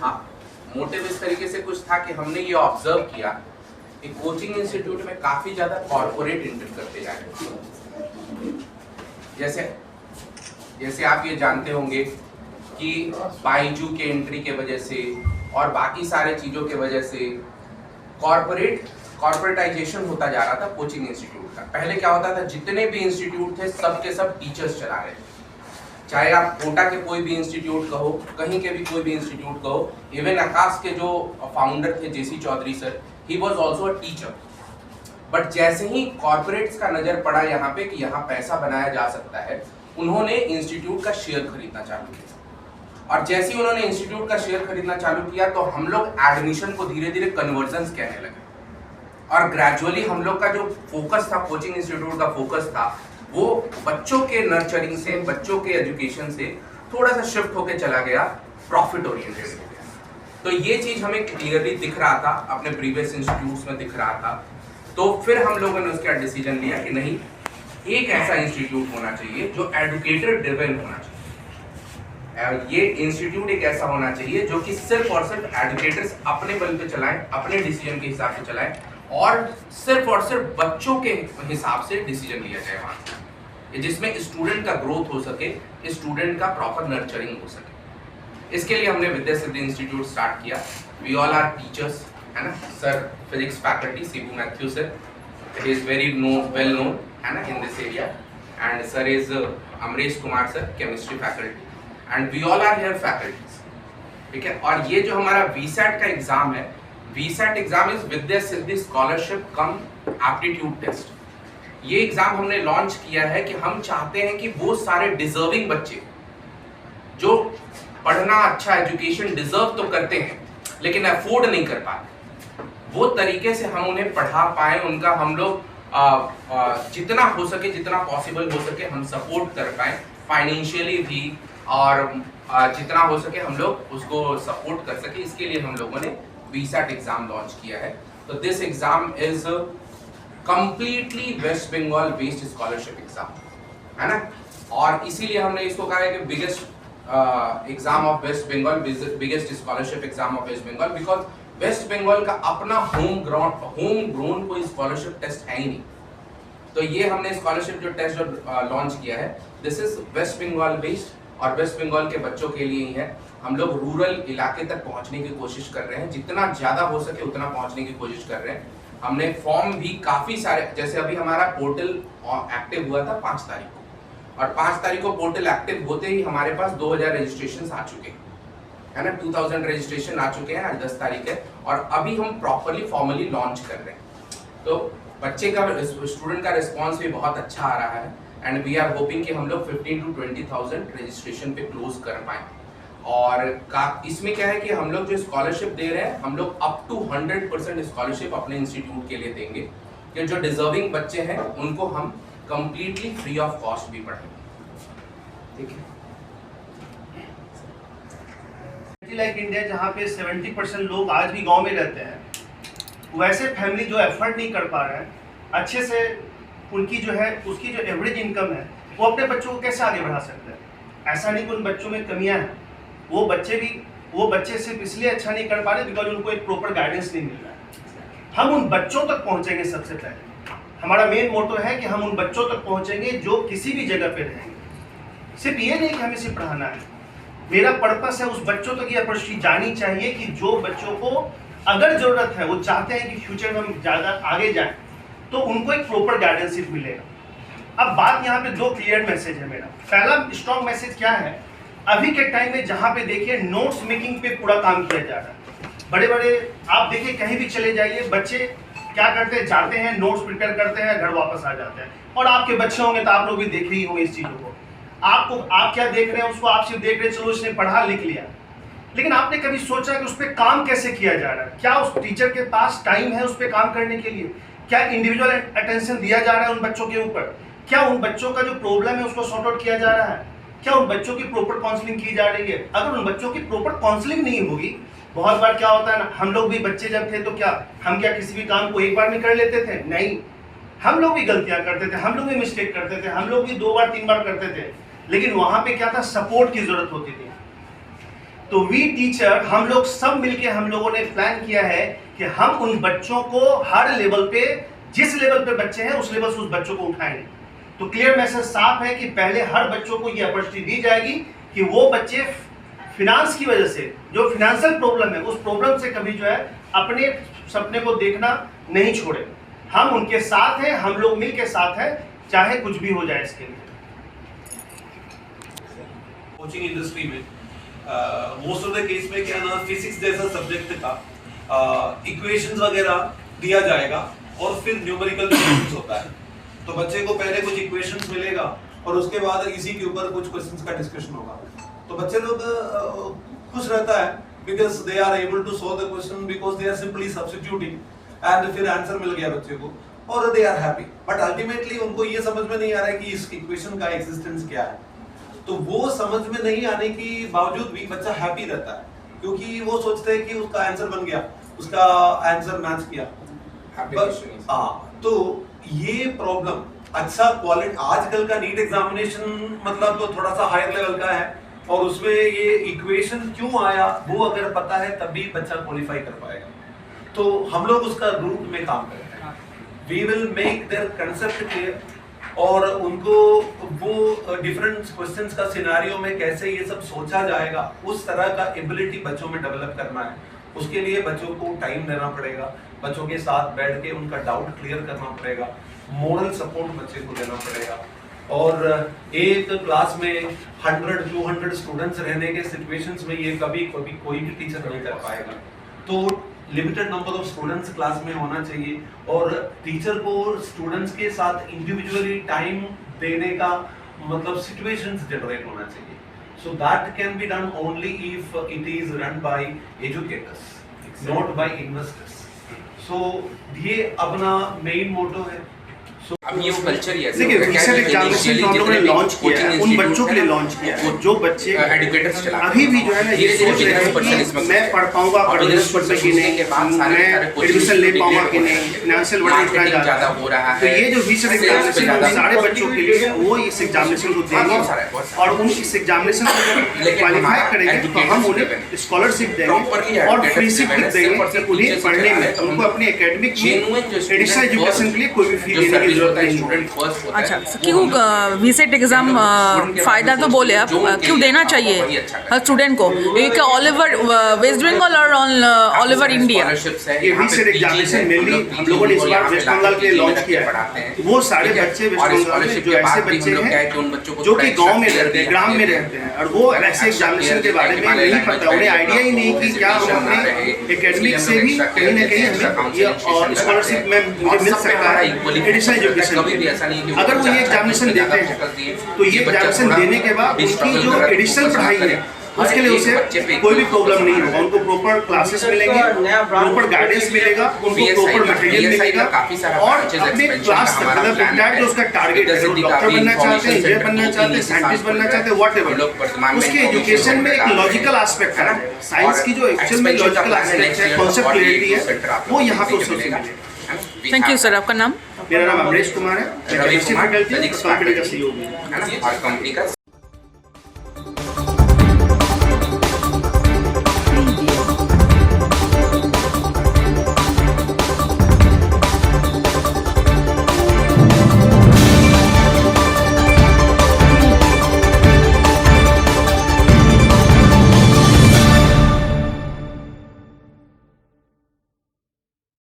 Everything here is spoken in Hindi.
हाँ, मोटिव इस तरीके से कुछ था कि हमने ये ऑब्जर्व किया कि कोचिंग इंस्टीट्यूट में काफी ज्यादा कॉर्पोरेट एंटर करते जा रहे हैं। जैसे आप ये जानते होंगे कि बाइजू के एंट्री के वजह से और बाकी सारे चीजों के वजह से कॉर्पोरेटाइजेशन होता जा रहा था कोचिंग इंस्टीट्यूट का। पहले क्या होता था, जितने भी इंस्टीट्यूट थे सब के सब टीचर्स चला रहे थे, चाहे आप कोटा के कोई भी इंस्टीट्यूट कहो, कहीं के भी कोई भी इंस्टीट्यूट कहो। इवन आकाश के जो फाउंडर थे JC Chaudhary sir, he was also a teacher. But जैसे ही कॉर्पोरेट्स का नजर पड़ा यहाँ पे कि यहाँ पैसा बनाया जा सकता है, उन्होंने इंस्टीट्यूट का शेयर खरीदना चालू किया। और जैसे ही उन्होंने इंस्टीट्यूट का शेयर खरीदना चालू किया तो हम लोग एडमिशन को धीरे धीरे कन्वर्जन्स कहने लगे, और ग्रेजुअली हम लोग का जो फोकस था, कोचिंग इंस्टीट्यूट का फोकस था, वो बच्चों के नर्चरिंग से, बच्चों के एजुकेशन से थोड़ा सा शिफ्ट होके चला गया प्रॉफिट ओरिएंटेड हो गया। तो ये चीज हमें क्लियरली दिख रहा था, अपने प्रीवियस इंस्टीट्यूट्स में दिख रहा था। तो फिर हम लोगों ने उसका डिसीजन लिया कि नहीं, एक ऐसा इंस्टीट्यूट होना चाहिए जो एडुकेटर ड्रिवन होना चाहिए। ये इंस्टीट्यूट एक ऐसा होना चाहिए जो कि सिर्फ और सिर्फ एडुकेटर्स अपने बल पे चलाएं, अपने डिसीजन के हिसाब से चलाएं, और सिर्फ बच्चों के हिसाब से डिसीजन लिया जाए वहाँ, जिसमें स्टूडेंट का ग्रोथ हो सके, स्टूडेंट का प्रॉपर नर्चरिंग हो सके। इसके लिए हमने विद्या सिद्धि इंस्टीट्यूट स्टार्ट किया। वी ऑल आर टीचर्स, है ना। Sir physics faculty Sibu Mathew sir, he is very well known, है ना, in this area. And sir is Amrish Kumar sir, chemistry faculty, and we all are here faculties, ठीक है। और ये जो हमारा वीसैट का एग्जाम है, VSAT exam is Vidya Siddhi scholarship cum aptitude test. ये एग्जाम हमने लॉन्च किया है कि हम चाहते हैं कि वो सारे डिजर्विंग बच्चे जो पढ़ना, अच्छा एजुकेशन डिजर्व तो करते हैं लेकिन अफोर्ड नहीं कर पाते, वो तरीके से हम उन्हें पढ़ा पाए, उनका हम लोग जितना हो सके, जितना पॉसिबल हो सके हम सपोर्ट कर पाए, फाइनेंशियली भी, और जितना हो सके हम लोग उसको सपोर्ट कर सके। इसके लिए हम लोगों ने वीसैट एग्जाम लॉन्च किया है। तो this exam is completely West Bengal based scholarship exam, है ना। और इसीलिए हमने इसको कहा है कि biggest exam of West Bengal, biggest scholarship exam of West Bengal, because West Bengal का अपना होम ग्रोन कोई स्कॉलरशिप टेस्ट है ही नहीं। तो ये हमने स्कॉलरशिप जो टेस्ट जो लॉन्च किया है, this is West Bengal based, और वेस्ट बंगाल के बच्चों के लिए ही है। हम लोग रूरल इलाके तक पहुंचने की कोशिश कर रहे हैं, जितना ज़्यादा हो सके उतना पहुंचने की कोशिश कर रहे हैं। हमने फॉर्म भी काफ़ी सारे, जैसे अभी हमारा पोर्टल एक्टिव हुआ था 5 तारीख को, और 5 तारीख को पोर्टल एक्टिव होते ही हमारे पास 2000 रजिस्ट्रेशन आ चुके हैं, है ना। 2000 रजिस्ट्रेशन आ चुके हैं, आज 10 तारीख है, और अभी हम प्रॉपरली फॉर्मली लॉन्च कर रहे हैं। तो बच्चे का, स्टूडेंट का रिस्पॉन्स भी बहुत अच्छा आ रहा है, एंड वी आर होपिंग कि हम लोग 15,000 to 20,000 रजिस्ट्रेशन पे क्लोज कर पाएँ। और इसमें क्या है कि हम लोग जो स्कॉलरशिप दे रहे हैं, हम लोग अप टू 100% स्कॉलरशिप अपने इंस्टीट्यूट के लिए देंगे, कि जो डिजर्विंग बच्चे हैं उनको हम कंप्लीटली फ्री ऑफ कॉस्ट भी पढ़ाएंगे, ठीक है। लाइक इंडिया, जहाँ पे 70% लोग आज भी गांव में रहते हैं, वैसे फैमिली जो एफर्ट नहीं कर पा रहे हैं अच्छे से, उनकी जो है उसकी जो एवरेज इनकम है, वो अपने बच्चों को कैसे आगे बढ़ा सकते हैं। ऐसा नहीं कि उन बच्चों में कमियां हैं, वो बच्चे सिर्फ इसलिए अच्छा नहीं कर पा रहे बिकॉज उनको एक प्रॉपर गाइडेंस नहीं मिल रहा है। हम उन बच्चों तक पहुंचेंगे, सबसे पहले हमारा मेन मोटो है कि हम उन बच्चों तक पहुंचेंगे जो किसी भी जगह पे रहेंगे। सिर्फ ये नहीं कि हमें सिर्फ पढ़ाना है, मेरा पर्पस है उस बच्चों तक ये अपॉर्चुनिटी जानी चाहिए कि जो बच्चों को अगर जरूरत है, वो चाहते हैं कि फ्यूचर में हम ज़्यादा आगे जाएं, तो उनको एक प्रॉपर गाइडेंस मिलेगा। अब बात यहाँ पे 2 क्लियर मैसेज है मेरा। पहला स्ट्रॉन्ग मैसेज क्या है, अभी के टाइम में जहाँ पे देखिए नोट्स मेकिंग पे पूरा काम किया जा रहा है। बड़े बड़े आप देखिए कहीं भी चले जाइए, बच्चे क्या करते हैं, जाते हैं नोट्स प्रिपेयर करते हैं, घर वापस आ जाते हैं। और आपके बच्चे होंगे तो आप लोग भी देखे ही होंगे इस चीज़ों को। आप क्या देख रहे हैं उसको, आप सिर्फ देख रहे हैं चलो इसने पढ़ा लिख लिया, लेकिन आपने कभी सोचा कि उस पर काम कैसे किया जा रहा है? क्या उस टीचर के पास टाइम है उस पर काम करने के लिए? क्या इंडिविजुअल अटेंशन दिया जा रहा है उन बच्चों के ऊपर? क्या उन बच्चों का जो प्रॉब्लम है उसको सॉर्ट आउट किया जा रहा है? क्या उन बच्चों की प्रॉपर काउंसलिंग की जा रही है? अगर उन बच्चों की प्रॉपर काउंसलिंग नहीं होगी, बहुत बार क्या होता है ना, हम लोग भी बच्चे जब थे तो हम क्या किसी भी काम को एक बार में कर लेते थे? नहीं, हम लोग भी गलतियां करते थे, हम लोग भी मिस्टेक करते थे, हम लोग भी 2 बार 3 बार करते थे, लेकिन वहां पे क्या था, सपोर्ट की जरूरत होती थी। तो वी टीचर हम लोग सब मिलके हम लोगों ने प्लान किया है कि हम उन बच्चों को हर लेवल पे, जिस लेवल पे बच्चे हैं उस लेवल से उस बच्चों को उठाएंगे। तो क्लियर मैसेज साफ है कि पहले हर बच्चों को ये अपॉर्चुनिटी दी जाएगी कि वो बच्चे फिनांस की वजह से जो फिनेंशियल प्रॉब्लम है उस प्रॉब्लम से कभी जो है अपने सपने को देखना नहीं छोड़े। हम उनके साथ हैं, हम लोग मिल के साथ हैं, चाहे कुछ भी हो जाए इसके लिए। कोचिंग इंडस्ट्री में मोस्ट ऑफ द केस में क्या ना फिजिक्स जैसा सब्जेक्ट का इक्वेशंस वगैरह दिया जाएगा और फिर न्यूमेरिकल क्वेश्चंस होता है। तो बच्चे को पहले कुछ इक्वेशंस मिलेगा और उसके बाद इसी के ऊपर कुछ क्वेश्चंस का डिस्कशन होगा। तो बच्चे लोग खुश रहता है because they are able to solve the question because they are simply substituting and फिर आंसर मिल गया बच्चे को और they are happy. But ultimately उनको ये समझ में नहीं आ रहा है कि इस इक्वेशन का एग्जिस्टेंस क्या है। तो वो समझ में नहीं आने के बावजूद भी बच्चा हैप्पी रहता है क्योंकि वो सोचते हैं कि उसका आंसर बन गया, उसका आंसर मैच किया। तो ये प्रॉब्लम अच्छा क्वालिटी आजकल का नीट एग्जामिनेशन मतलब तो थोड़ा सा हायर लेवल का है और उसमें ये इक्वेशन क्यों आया वो अगर पता है तभी बच्चा क्वालिफाई कर पाएगा। तो हम लोग उसका रूट में काम करते हैं। We will make their concept clear और उनको वो डिफरेंट क्वेश्चंस का सिनेरियो में कैसे ये सब सोचा जाएगा उस तरह का एबिलिटी बच्चों में डेवलप करना है। उसके लिए बच्चों को टाइम देना पड़ेगा, बच्चों के साथ बैठ के उनका डाउट क्लियर करना पड़ेगा, मोरल सपोर्ट बच्चे को देना पड़ेगा। और एक क्लास में 100-200 स्टूडेंट्स रहने के सिचुएशंस में ये कभी कोई भी टीचर नहीं कर पाएगा। तो limited number of students class में होना चाहिए और टीचर को स्टूडेंट्स के साथ इंडिविजुअली टाइम देने का मतलब सिचुएशंस जनरेट होना चाहिए। So that can be done only if it is run by educators, not by investors. So ये अपना मेन मोटो है। अब ये कल्चर ही ऐसे देखिए रिसेंट एग्जामिनेशन जो हम लोगों ने लॉन्च किया है उन बच्चों के लिए लॉन्च किया है जो बच्चे एडुकेटर्स चला अभी भी जो है ना ये सोच रहे हैं कि मैं पढ़ पाऊंगा कि नहीं, मैं एडमिशन ले पाऊंगा कि नहीं, फाइनेंशियल वर्डन इतना ज्यादा हो रहा है। तो ये जो रिसेंट एग्जामिनेशन है सारे बच्चों के लिए वो इस एग्जामिनेशन को देंगे और उन इस एग्जामिनेशन को क्वालिफाई करेंगे तो हम उन्हें स्कॉलरशिप देंगे और फ्री शिप देंगे कि उन्हें पढ़ने में उनको अपने एकेडमिक में एडिशनल एजुकेशन के लिए कोई भी फी देने की जरूरत नहीं है। अच्छा, क्यों वीसेट एग्जाम फायदा तो बोले आप, क्यों देना चाहिए हर स्टूडेंट को? एक ऑल ओवर वेस्ट बंगाल और ऑल ओवर इंडिया ये वीसेट एग्जामिनेशन मेनली हम लोगों ने इस बार वेस्ट बंगाल के लिए लॉन्च किया है। वो सारे बच्चे वेस्ट बंगाल में जो ऐसे बच्चे हैं जो कि गांव में रहते हैं, ग्राम में रहते हैं और वो ऐसे एग्जामिनेशन के बारे में नहीं पता, उन्हें आइडिया ही नहीं कि क्या हम अपने एकेडमिक से भी कहीं ना कहीं हमें स्कॉलरशिप में मुझे मिल सकता है एडिशनल एजुकेशन। अगर वो ये एग्जामिनेशन देते हैं तो ये एग्जामिनेशन देने के बाद उनकी जो एडिशनल पढ़ाई है उसके लिए उसे कोई भी प्रॉब्लम नहीं होगा। उनको प्रॉपर क्लासेस मिलेंगे, प्रॉपर गाइडेंस मिलेगा, उनको प्रॉपर मटेरियल मिलेगा और अपने क्लास तक मतलब रिटायर्ड जो उसका टारगेट है, जो डॉक्टर बनना चाहते हैं, इंजीनियर बनना चाहते हैं, साइंटिस्ट बनना चाहते हैं, व्हाटएवर, उसके एजुकेशन में एक लॉजिकल एस्पेक्ट है। साइंस की जो एक्चुअल में लॉजिकल एस्पेक्ट है, कॉन्सेप्ट क्लैरिटी है, वो यहाँ पे उसे मिलेगा। Thank you sir. आपका नाम? मेरा नाम अमरीश कुमार है, कंपनी का CEO हूँ।